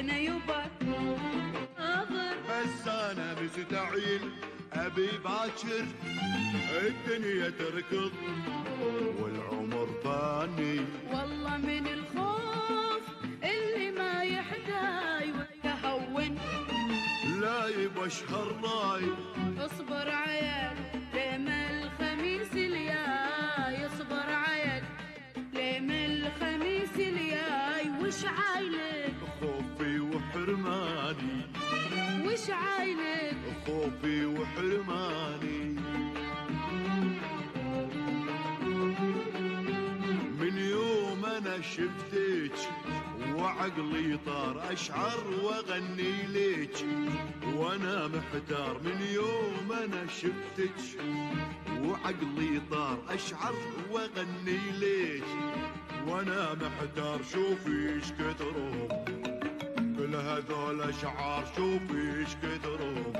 وانا يبا اغر، بس انا مستعيل ابي باكر الدنيا تركض والعمر فاني. والله من الخوف اللي ما يحتاج ويهون، لا يبا اشهر راي اصبر عيال ليم الخميس الجاي، اصبر عيال ليم الخميس الجاي. وش عايلك خوفي وحرماني، وش عايلك خوفي وحرماني. من يوم انا شفتك وعقلي طار اشعر واغني ليك وانا محتار. من يوم انا شفتك وعقلي طار اشعر واغني ليك وانا محتار. شوفي ايش كثرهم كل هذول اشعار، شوفي ايش كثرهم